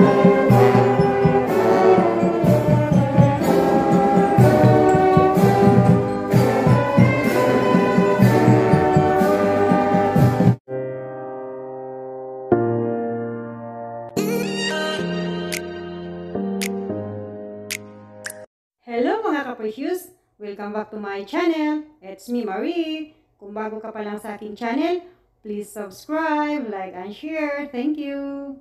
Hello mga ka-precious! Welcome back to my channel. It's me, Marie. Kung bago ka pa lang sa aking channel, please subscribe, like, and share. Thank you!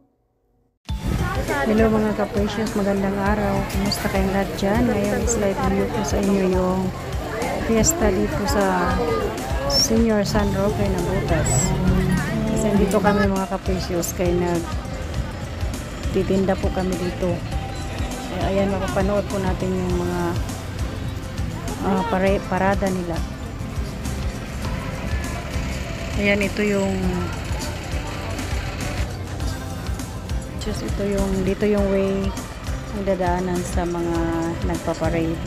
Hello mga ka-precious, magandang araw. Kumusta kayong lahat dyan? Ngayon is live video ko sa inyo yung fiesta dito sa Senior San Roque na Butas. Kasi dito kami mga ka-precious, kaya nagtitinda po kami dito. Ayan, mapapanood po natin yung mga parada nila. Ayan, ito yung dito yung way ang dadaanan sa mga nagpaparade.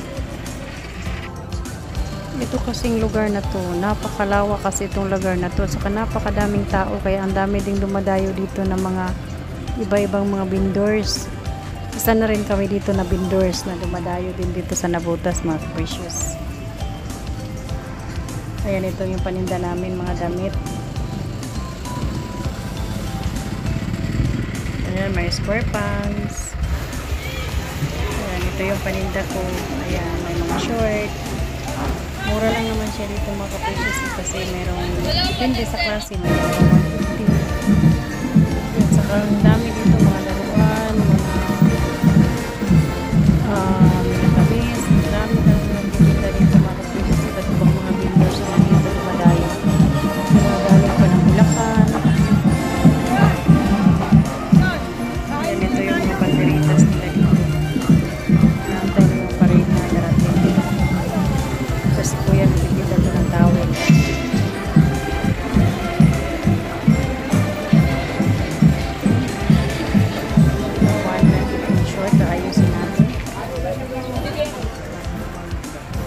Ito kasing lugar na to, napakalawak kasi itong lugar na to, saka napakadaming tao, kaya ang dami ding dumadayo dito ng mga iba-ibang mga vendors. Isa na rin kami dito na vendors na dumadayo din dito sa Nabutas mga precious. Ayan, ito yung paninda namin, mga damit. Ayan, may square pants. Ayan, ito yung paninda ko. Ayan, may mga short. Mura lang naman siya dito mga precious kasi merong depende sa klase, may 150. Ayan, saka ang dami dito mga laruan, mga tamis, marami na nagtitinda dito mga kapatid. Iba't ibang mga vendors na dito dumadayo. Mga galing pa ng Bulacan. Ayan, ito yung mga banderitas nila dito. Naantay na yung parade na darating. Tapos po yan, nagtitinda ito ng tawel.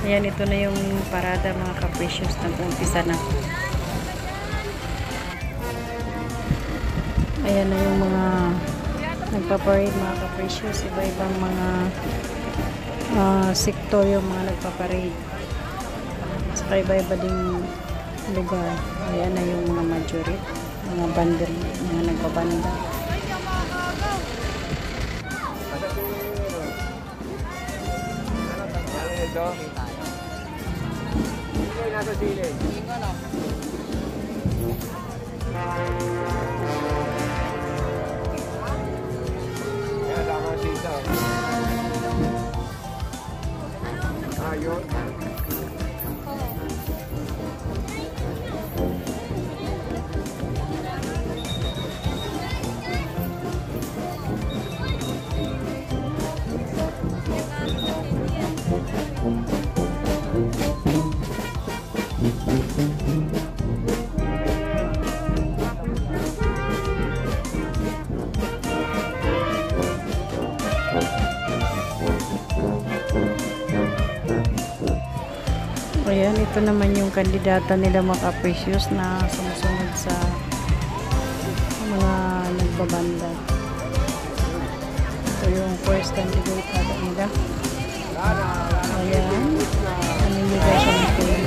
Ayan, ito na yung parada mga ka-precious, nag-umpisa na. Ayan na yung mga nagpaparade mga ka-precious, iba-ibang mga sektor yung mga nagpaparade. Saka iba-iba ding lugar. Ayan na yung mga majorit, mga bander, mga nagpabanda. Nasa sili. Kaya lang ang sisa. Ayun. Ayan, ito naman yung kandidata nila mga precious na sumusunod sa mga nagbabanda. Ito yung first candidate nila. Ayan, nanimigay siya ng tulong.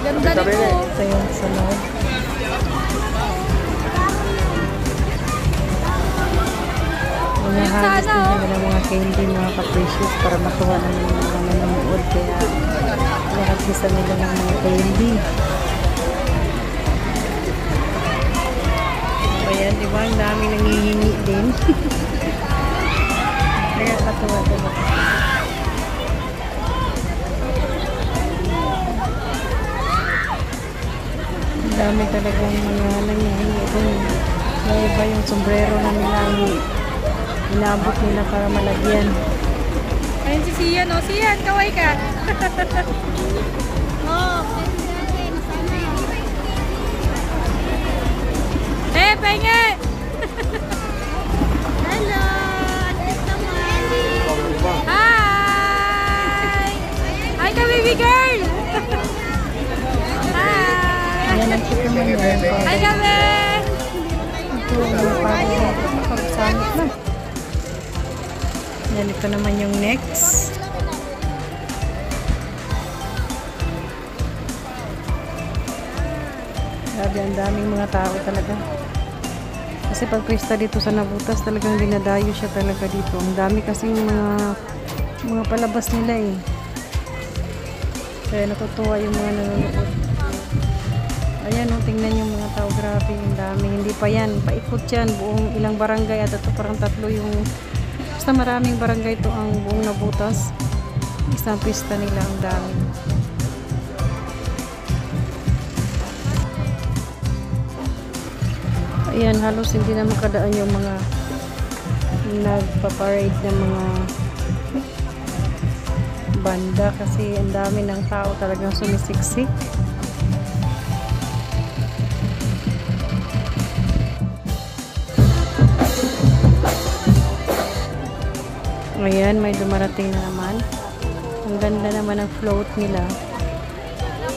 Ganda nito. Ito yung sunod. Hinahalis din nila ng mga candy mga ka-precious para matuwa naman yung mga nanonood, kaya nakakisa nila ng mga candy. Ayan, diba? Ang dami nangihingi din. Nakakatuwa diba? Ang dami talagang mga nangihingi din. May iba yung sombrero na nilangi. Inabot nila para malagyan. Ayun si Sian, oh. Sian, kaway ka. Oh. Eh, pengen! Hello! Hi! Hi ka, baby girl! Hi! Ayan, nagkita mo yun. Hi, kami! Ito, mga Yan, ito naman yung next. Grabe, ang daming mga tao talaga. Kasi pag pista dito sa Nabutas, talagang dinadayo siya talaga dito. Ang dami kasing mga palabas nila eh. Kaya natutuwa yung mga nanonood. Ayan, tingnan yung mga tao. Grabe, ang dami. Hindi pa yan. Paikot yan. Buong ilang barangay. At ito parang 3 yung... Basta maraming barangay ito ang buong Nabutas. Isang pista nila. Ang dami. Ayan, halos hindi na makadaan yung mga nagpa-parade ng mga banda kasi ang dami ng tao talagang sumisiksik. Ayan, may dumarating na naman. Ang ganda naman ng float nila.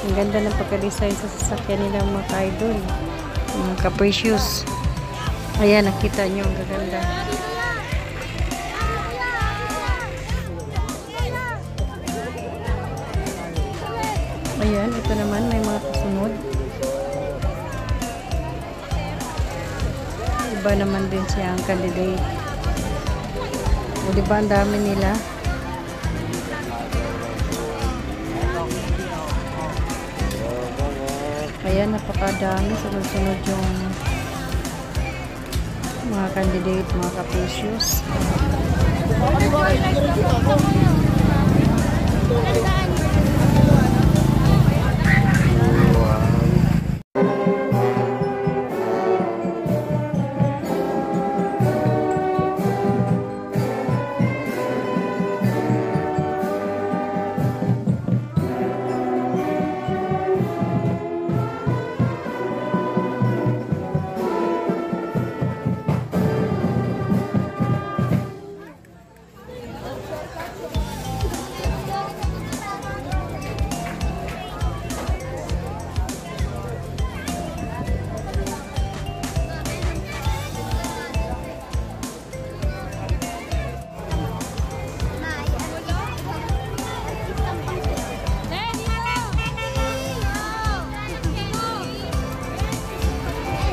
Ang ganda ng pagka-design sa sasakyan nila mga ka-idol. Mga capricious. Ayan, nakita nyo. Ang gaganda. Ayan, ito naman. May mga kasunod. Iba naman din siya ang candidate. O, diba ang dami nila? Ayan, napakadami. Sunod-sunod yung mga candidate, mga capricious.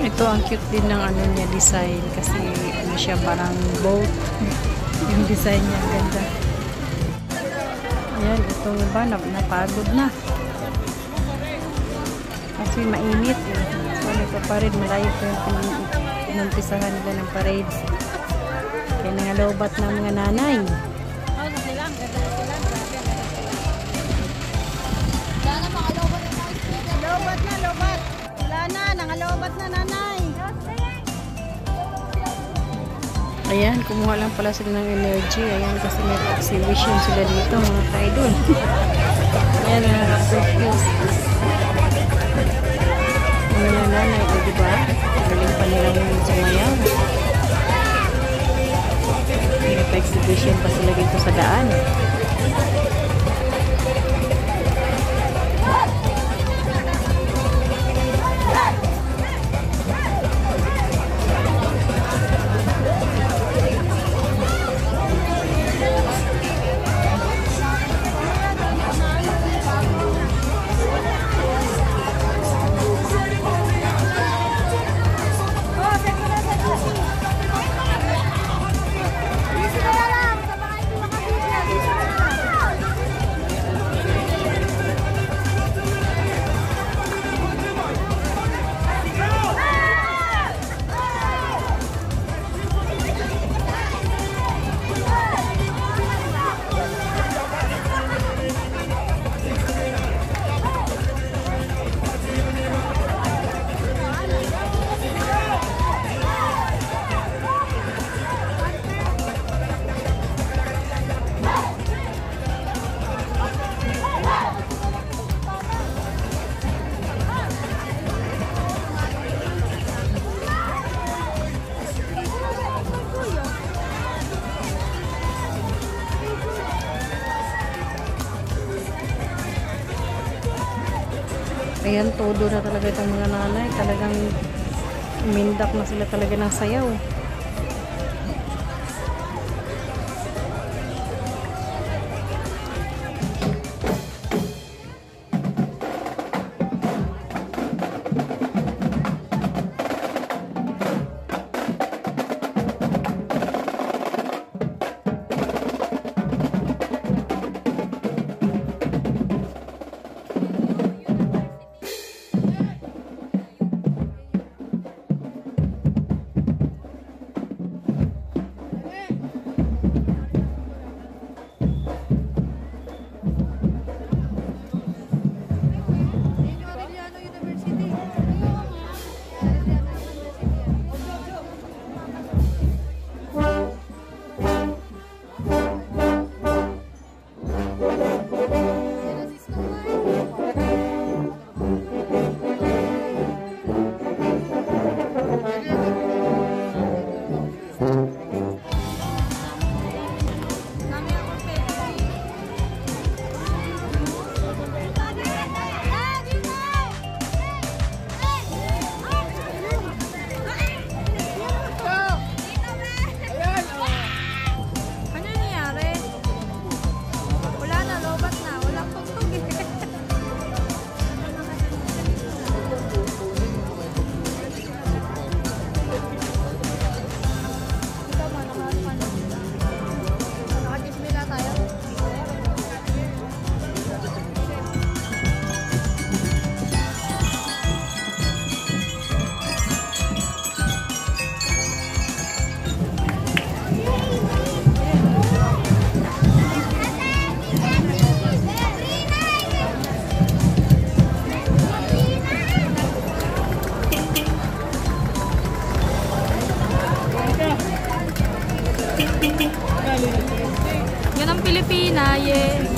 Ito ang cute din ng ano niya design kasi ano siya parang boat. Yung design niya ganda. Ayan, itong iba napagod na. Kasi mainit. So nagpa-parade malayo pa yung pinumpisahan nila ng parade. Kaya nangalobat ng mga nanay. Nangalobat na nanay. Ayan, kumuha lang pala sila ng energy. Ayan, kasi may exhibition sila dito, mga ka-idol. Ayan, mga ka-precious. Mga nanay, o diba? Galing pa nilang sumayaw. May pa-exhibition pa sila dito sa daan. Ayan, todo na talaga itong mga nanay. Talagang mindak na sila talaga ng sayaw. Yes.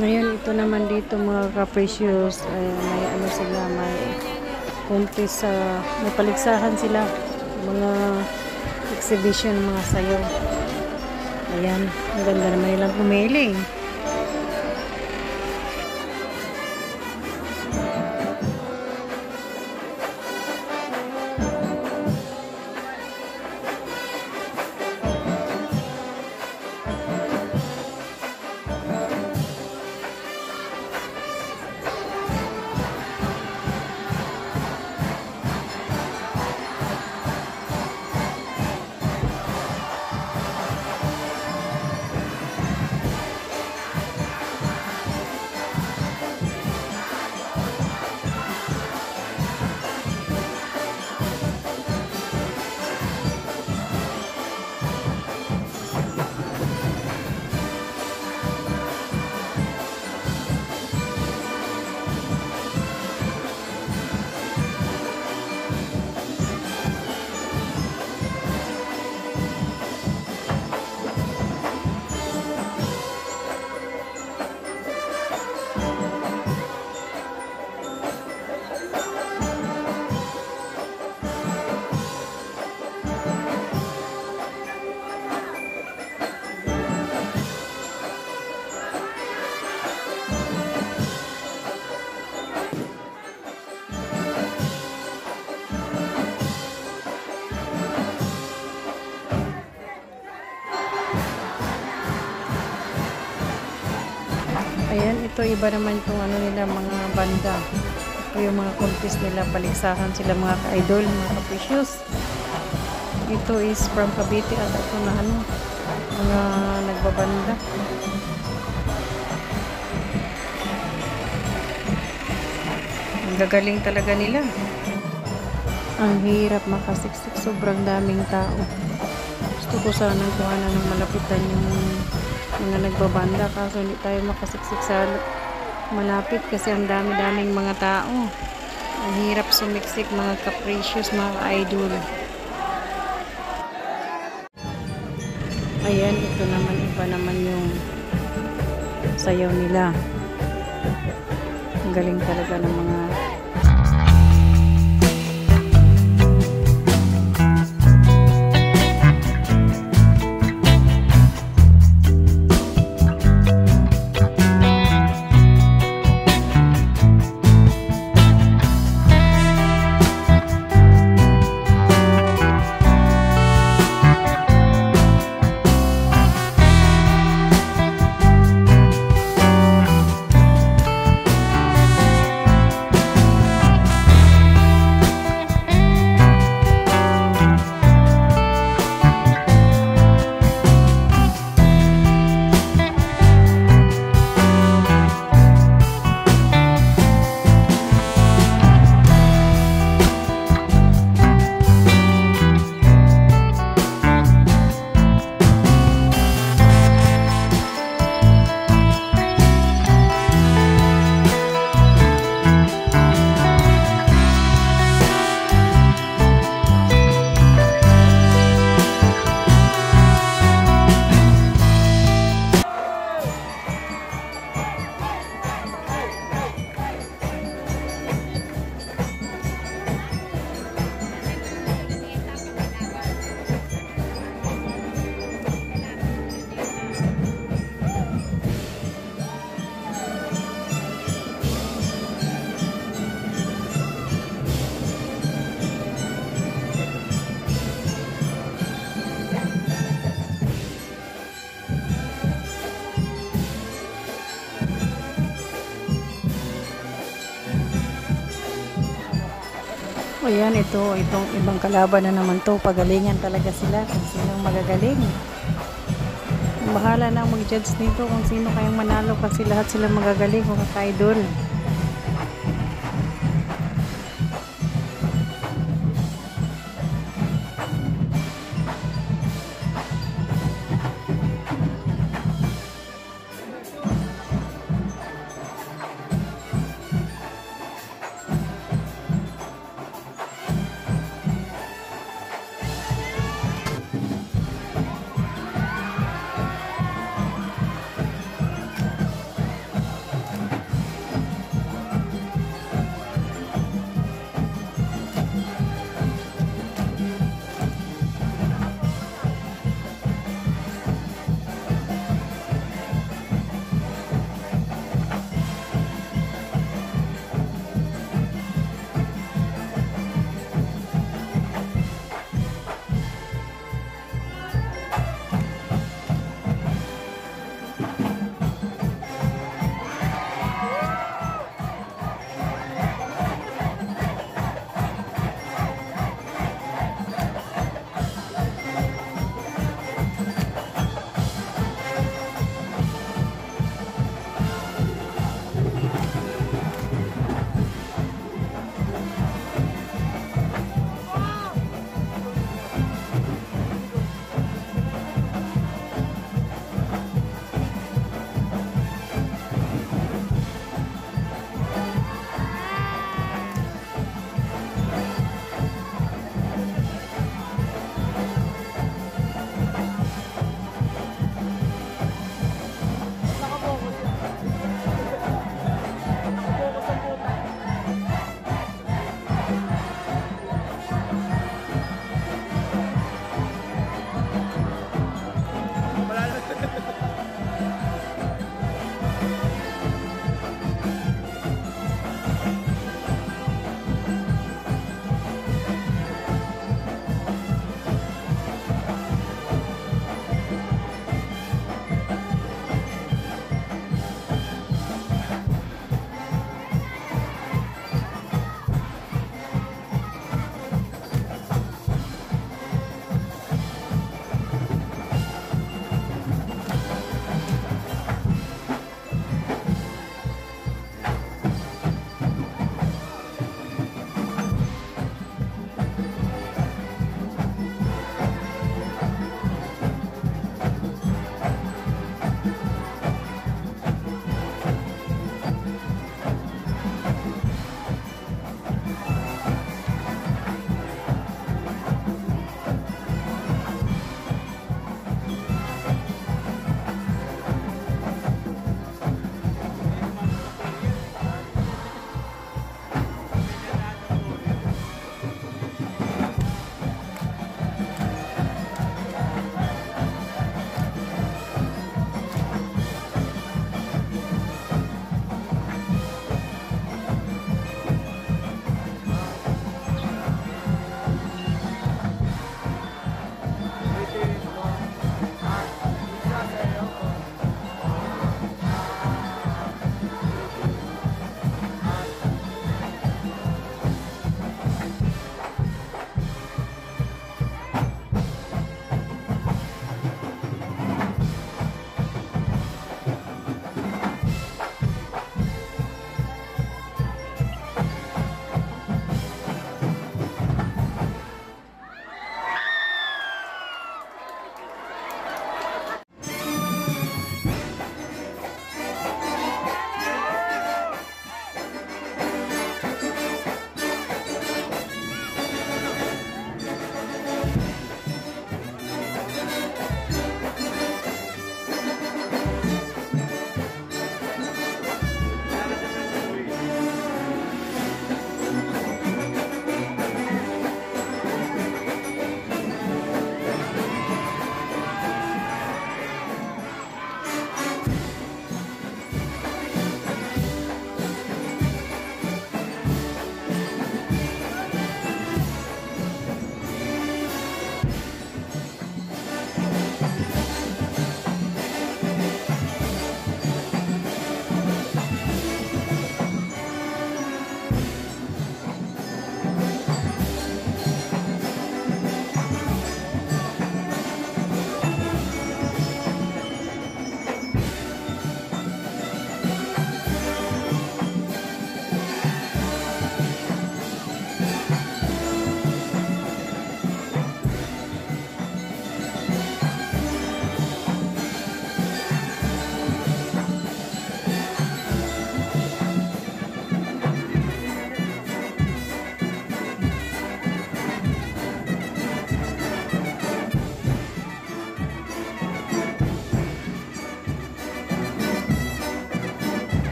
Ngayon, ito naman dito mga ka-precious, may ano sila, may contest, may paligsahan sila, mga exhibition, mga sayaw. Ayan, ang ganda naman nilang pumili. Ayan, ito iba naman itong ano nila, mga banda. Ito yung mga contest nila, paligsahan sila mga ka-idol, mga ka-precious. Ito is from Cavite at ito na ano, mga nagbabanda. Ang gagaling talaga nila. Ang hirap makasiksik, sobrang daming tao. Gusto ko sanang kuhanan ng malapitan yung mga nagbabanda, kaso hindi tayo makasiksik sa malapit kasi ang dami-daming mga tao. Ang hirap sumiksik, mga capricious, mga idol. Ayan, ito naman, iba naman yung sayaw nila. Ang galing talaga ng mga ayan, itong ibang kalaban na naman to. Pagalingan talaga sila kung sinong magagaling. Bahala na mag-judge nito kung sino kayang manalo kasi lahat sila magagaling, mga ka-idol.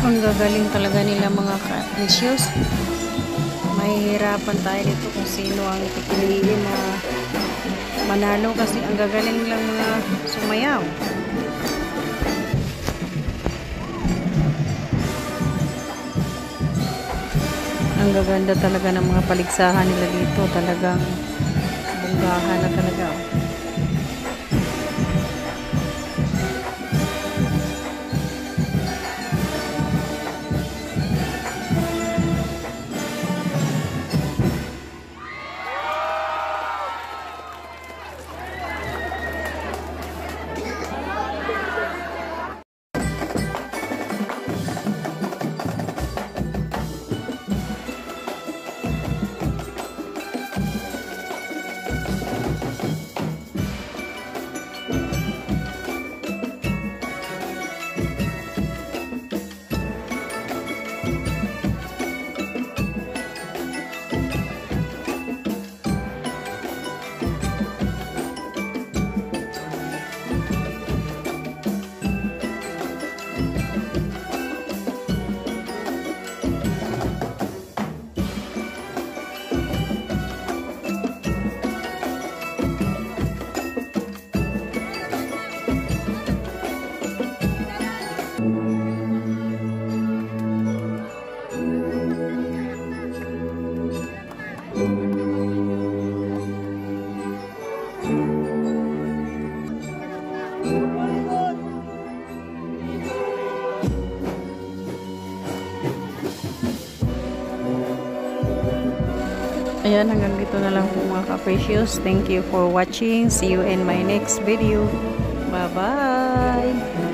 Ang gagaling talaga nila mga ka-precious. Mahihirapan tayo dito kung sino ang pipiliin na manalo kasi ang gagaling nilang mga sumayaw. Ang gaganda talaga ng mga paligsahan nila dito. Talagang bunggahan na talaga. Ayan, hanggang dito na lang po mga ka-precious. Thank you for watching. See you in my next video. Bye-bye!